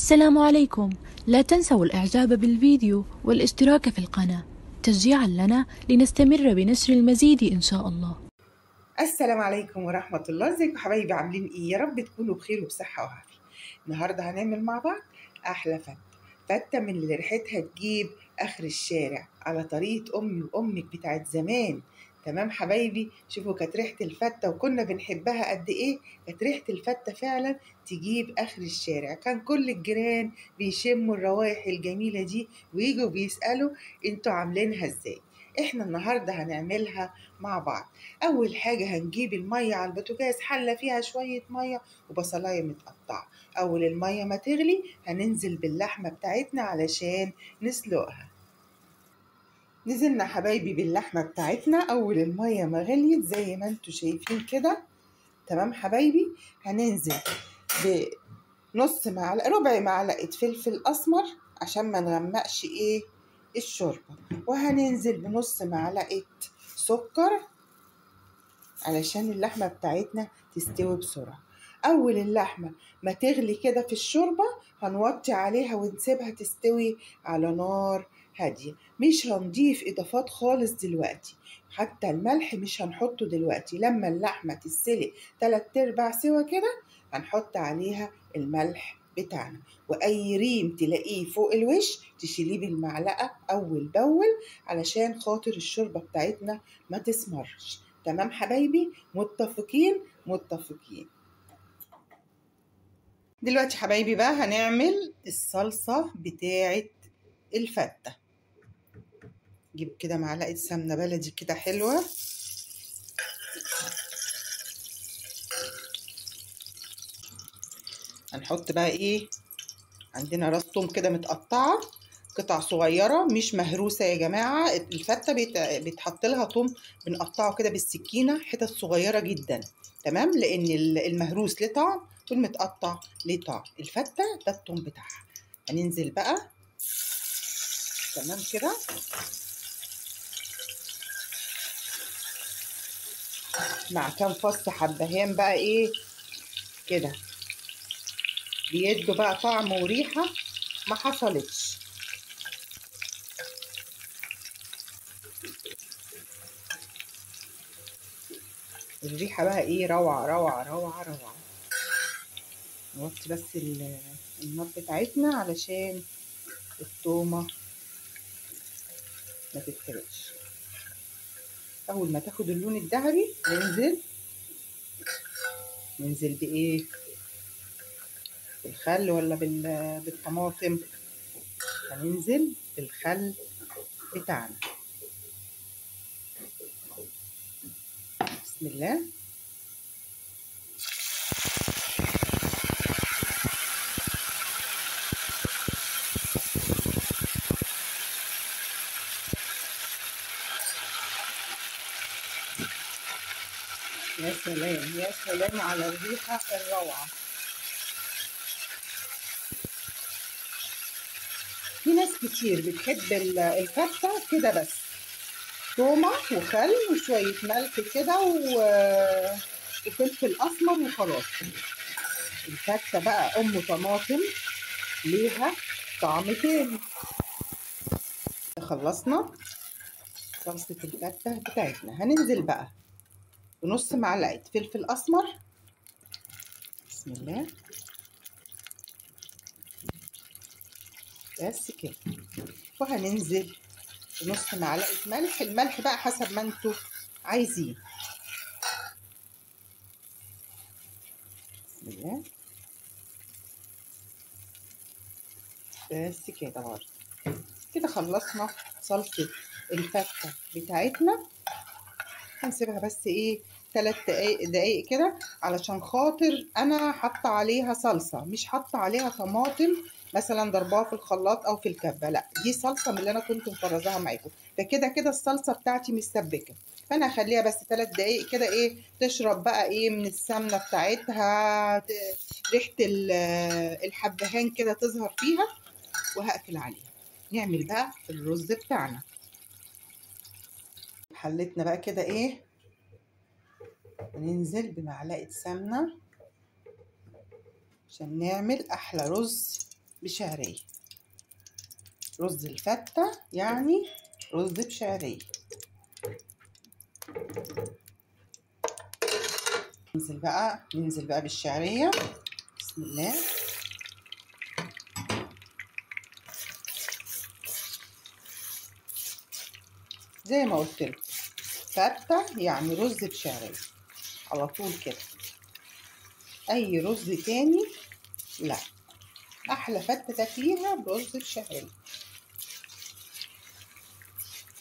السلام عليكم. لا تنسوا الإعجاب بالفيديو والاشتراك في القناة تشجيعا لنا لنستمر بنشر المزيد إن شاء الله. السلام عليكم ورحمة الله. ازيكم حبايبي؟ عاملين ايه؟ يا رب تكونوا بخير وبصحة وعافية. النهاردة هنعمل مع بعض أحلى فتة من اللي ريحتها تجيب آخر الشارع، على طريقة أمي وأمك بتاعت زمان. تمام حبايبي؟ شوفوا كانت ريحة الفتة وكنا بنحبها قد ايه. كانت ريحة الفتة فعلا تجيب آخر الشارع، كان كل الجيران بيشموا الروايح الجميلة دي ويجوا بيسألوا انتوا عاملينها ازاي. احنا النهاردة هنعملها مع بعض. اول حاجه هنجيب الميه على البوتاجاز، حله فيها شويه ميه وبصلايه متقطعه. اول الميه ما تغلي هننزل باللحمه بتاعتنا علشان نسلقها. نزلنا حبايبي باللحمه بتاعتنا اول الميه ما غليت زي ما انتوا شايفين كده. تمام حبايبي؟ هننزل بنص معلقه، ربع معلقه فلفل اسمر عشان ما نغمقش الشوربه، وهننزل بنص معلقه سكر علشان اللحمة بتاعتنا تستوي بسرعة. أول اللحمة ما تغلي كده في الشوربة هنوطي عليها ونسيبها تستوي على نار هادية. مش هنضيف إضافات خالص دلوقتي، حتى الملح مش هنحطه دلوقتي. لما اللحمة تتسلق 3/4 سوا كده هنحط عليها الملح بتاعنا، وأي ريم تلاقيه فوق الوش تشيليه بالمعلقة أول بأول علشان خاطر الشوربة بتاعتنا ما تسمرش. تمام حبايبي؟ متفقين. دلوقتي حبايبي بقى هنعمل الصلصة بتاعة الفتة. جيب كده معلقة سمنة بلدي كده حلوة، هنحط بقى عندنا راس توم كده متقطعة قطع صغيرة مش مهروسة يا جماعة. الفتة بيتحط لها توم بنقطعه كده بالسكينة حتت صغيرة جدا، تمام؟ لأن المهروس ليه طعم والمتقطع ليه طعم. الفتة ده التوم بتاعها. هننزل بقى تمام كده مع كام فص حبهان بقى كده، بيدوا بقى طعم وريحة ما حصلتش. الريحة بقى روعة روعة روعة روعة. نوطي بس النار بتاعتنا علشان التومة ما تتحرقش. أول ما تاخد اللون الذهبي ننزل بالخل ولا بالطماطم. هننزل بالخل بتاعنا. بسم الله. يا سلام يا سلام على الريحة الروعة. في ناس كتير بتحب الفتة كده بس، تومة وخل وشوية ملح كده وفلفل أسمر وخلاص. الفتة بقى أم طماطم ليها طعم تاني. خلصنا صلصة الفتة بتاعتنا، هننزل بقى بنص معلقة فلفل أسمر. بسم الله. بس كده. وهننزل بنص معلقة ملح. الملح بقى حسب ما انتوا عايزين. بسم الله. بس كده برضه. كده خلصنا صلصة الفتة بتاعتنا. هنسيبها بس 3 دقايق كده علشان خاطر انا حاطه عليها صلصه، مش حاطه عليها طماطم مثلا ضرباها في الخلاط او في الكبه، لا دي صلصه من اللي انا كنت مفرزاها معاكم. ده كده الصلصه بتاعتي مستبكه، فانا هخليها بس 3 دقايق كده تشرب بقى من السمنه بتاعتها، ريحه الحبهان كده تظهر فيها، وهقفل عليها. نعمل بقى الرز بتاعنا. حلتنا بقى كده وننزل بمعلقة سمنة عشان نعمل أحلى رز بشعرية. رز الفتة يعني رز بشعرية. ننزل بقى بالشعرية. بسم الله. زي ما قلت لكم فتة يعني رز بشعرية على طول كده. اي رز تاني لا. احلى فتة تاكليها برز بشعرية.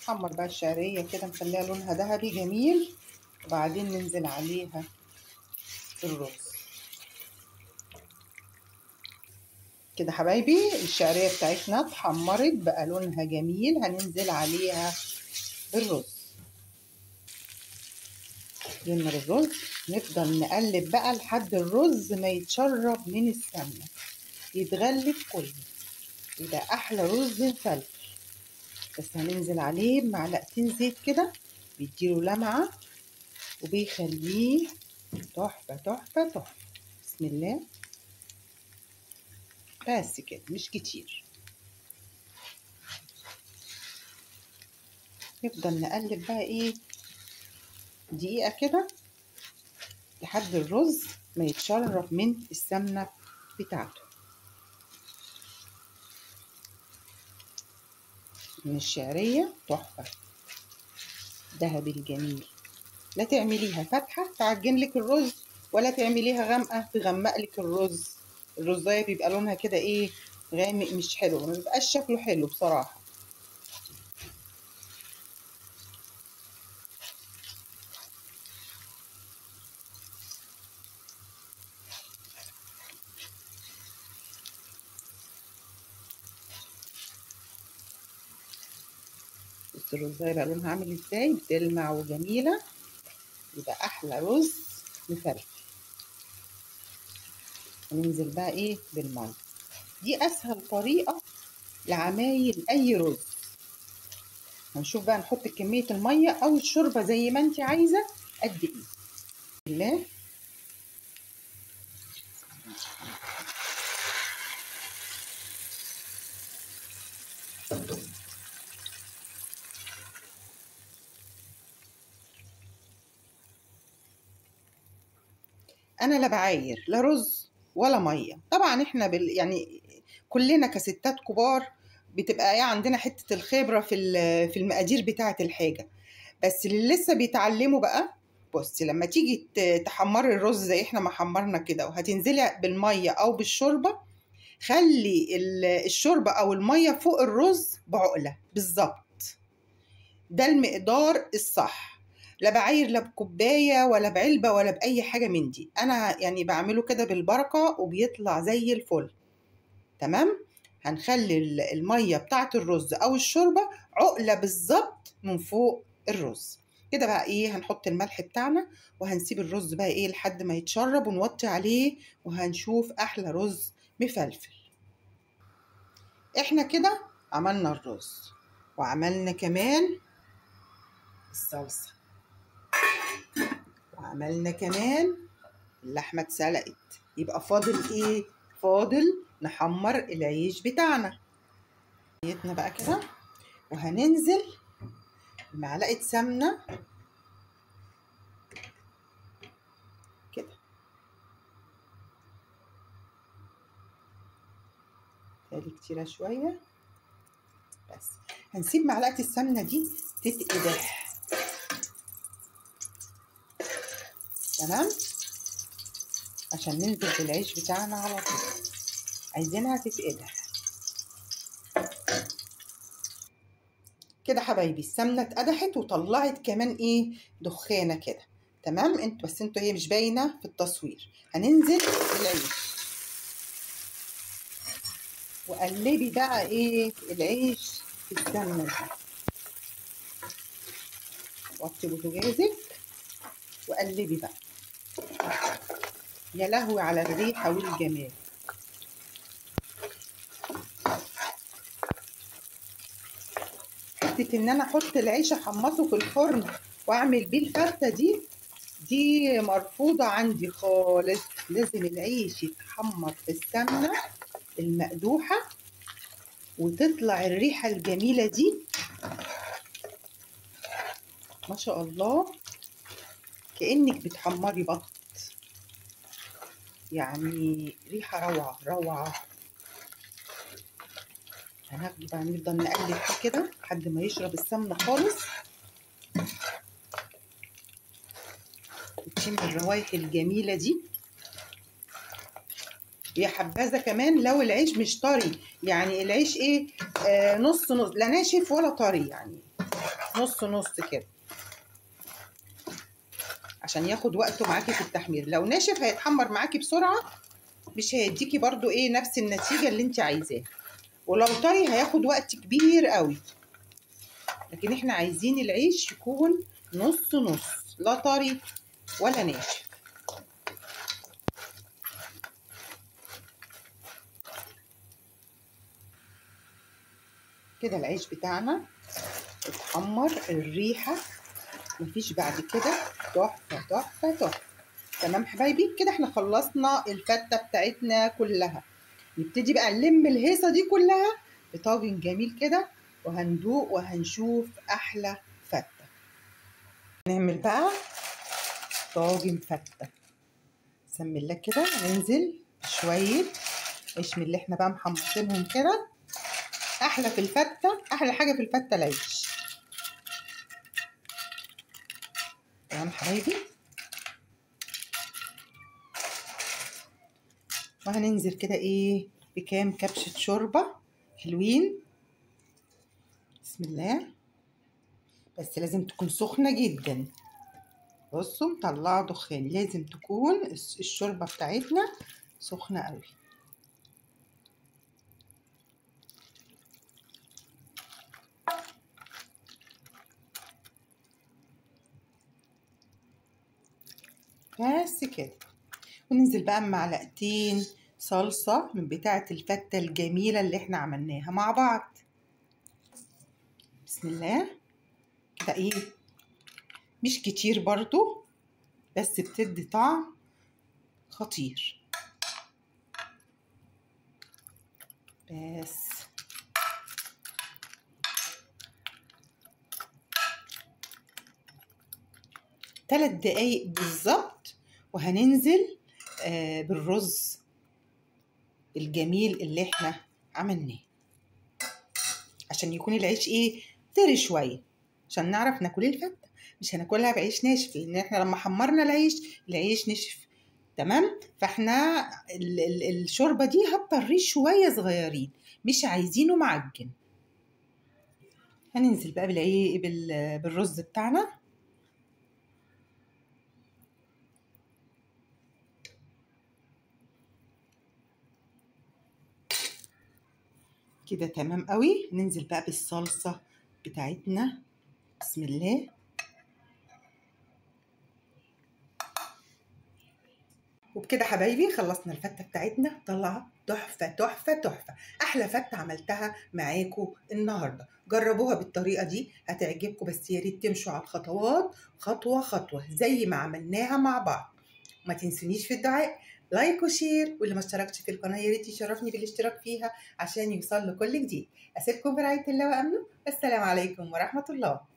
حمر بقى الشعرية كده نخليها لونها ذهبي جميل، وبعدين ننزل عليها الرز كده. حبايبي الشعرية بتاعتنا اتحمرت بقى لونها جميل، هننزل عليها بالرز. نمر الرز، نفضل نقلب بقى لحد الرز ما يتشرب من السمنة، يتغلف كله، يبقى احلى رز مفلفل. بس هننزل عليه بمعلقتين زيت كده، بيديله لمعة وبيخليه تحفة تحفة تحفة. بسم الله. بس كده مش كتير. نفضل نقلب بقى ايه دقيقة كده لحد الرز ما يتشرب من السمنة بتاعته. من الشعرية تحفة ذهبي الجميل. لا تعمليها فاتحة تعجن لك الرز، ولا تعمليها غامقة تغمق لك الرز. الرزاية بيبقى لونها كده ايه غامق، مش حلو، ما بيبقاش شكله حلو بصراحة. بص الرزاية بقى لونها عامل ازاي، بتلمع وجميلة، يبقى احلى رز مفلفل. هننزل بقى ايه بالمية. دي اسهل طريقة لعمايل اي رز. هنشوف بقى نحط كمية المية او الشوربة زي ما انت عايزة قد ايه. الله. انا لا بعاير لا رز ولا ميه طبعا. احنا يعني كلنا كستات كبار بتبقى عندنا حته الخبره في المقادير بتاعه الحاجه. بس اللي لسه بيتعلموا بقى، بصي لما تيجي تحمري الرز زي احنا ما حمرنا كده وهتنزلي بالميه او بالشوربه، خلي الشوربه او الميه فوق الرز بعقله بالظبط. ده المقدار الصح. لا بعاير لا بكوبايه ولا بعلبه ولا باي حاجه من دي. انا يعني بعمله كده بالبركه وبيطلع زي الفل. تمام. هنخلي الميه بتاعه الرز او الشوربه عقله بالظبط من فوق الرز كده. بقى ايه هنحط الملح بتاعنا وهنسيب الرز بقى ايه لحد ما يتشرب ونوطي عليه، وهنشوف احلى رز مفلفل. احنا كده عملنا الرز وعملنا كمان الصلصه، وعملنا كمان اللحمة اتسلقت. يبقى فاضل ايه؟ فاضل نحمر العيش بتاعنا. نيتنا بقى كده، وهننزل بمعلقة سمنة كده. تالي كتيرة شوية. بس هنسيب معلقة السمنة دي تتقدح. تمام. عشان ننزل بالعيش بتاعنا على طول، عايزينها تتقدح كده. حبايبي السمنة اتقدحت وطلعت كمان ايه دخانة كده. تمام. انتوا هي مش باينة في التصوير. هننزل بالعيش وقلبي بقى ايه العيش في السمنة دي. وطي بوتاجازك وقلبي بقى. يا لهوي على الريحة والجمال. حتة ان انا احط العيش احمصه في الفرن واعمل بيه الفتة دي مرفوضة عندي خالص. لازم العيش يتحمر في السمنة المقدوحة وتطلع الريحة الجميلة دي ما شاء الله، كأنك بتحمري بط. يعني ريحة روعة روعة. هناخده بقى نفضل نقلب فيه كده لحد ما يشرب السمنة خالص وتشم الروايح الجميلة دي. يا حبذا كمان لو العيش مش طري، يعني العيش ايه، نص نص، لا ناشف ولا طري، يعني نص نص كده عشان ياخد وقته معاكي في التحمير. لو ناشف هيتحمر معاكي بسرعة، مش هيديكي برضو ايه نفس النتيجة اللي انت عايزاها. ولو طري هياخد وقت كبير قوي. لكن احنا عايزين العيش يكون نص نص، لا طري ولا ناشف. كده العيش بتاعنا اتحمر، الريحة مفيش بعد كده، تحفة تحفة تحفة. تمام حبايبي، كده احنا خلصنا الفتة بتاعتنا كلها. نبتدي بقى نلم الهيصة دي كلها في طاجن جميل كده، وهندوق وهنشوف أحلى فتة. نعمل بقى طاجن فتة. بسم الله كده ننزل بشوية عيش من اللي احنا بقى محمصينهم كده. أحلى في الفتة، أحلى حاجة في الفتة العيش. تمام حبايبي، وهننزل كده ايه بكام كبشة شوربة حلوين. بسم الله. بس لازم تكون سخنة جدا. بصوا مطلعة دخان، لازم تكون الشوربة بتاعتنا سخنة قوي. بس كده. وننزل بقى بمعلقتين صلصة من بتاعة الفتة الجميلة اللي احنا عملناها مع بعض. بسم الله كده ايه، مش كتير برضو، بس بتدي طعم خطير. بس 3 دقايق بالظبط، وهننزل بالرز الجميل اللي احنا عملناه عشان يكون العيش ايه طري شويه، عشان نعرف ناكل الفته. مش هناكلها بعيش ناشف، لان احنا لما حمرنا العيش نشف. تمام. فاحنا الشوربه دي هتطريه شويه صغيرين، مش عايزينه معجن. هننزل بقى بالرز بتاعنا. كده تمام قوي. ننزل بقى بالصلصه بتاعتنا. بسم الله. وبكده حبايبي خلصنا الفتة بتاعتنا، طلع تحفة تحفة تحفة. أحلى فتة عملتها معاكم النهاردة. جربوها بالطريقة دي هتعجبكم، بس يا ريت تمشوا على الخطوات خطوة خطوة زي ما عملناها مع بعض. ما تنسونيش في الدعاء، لايك وشير، واللي ما اشتركش في القناة يا ريت يشرفني بالاشتراك فيها عشان يوصل له كل جديد. أسيبكم برعاية الله وأمنه. السلام عليكم ورحمة الله.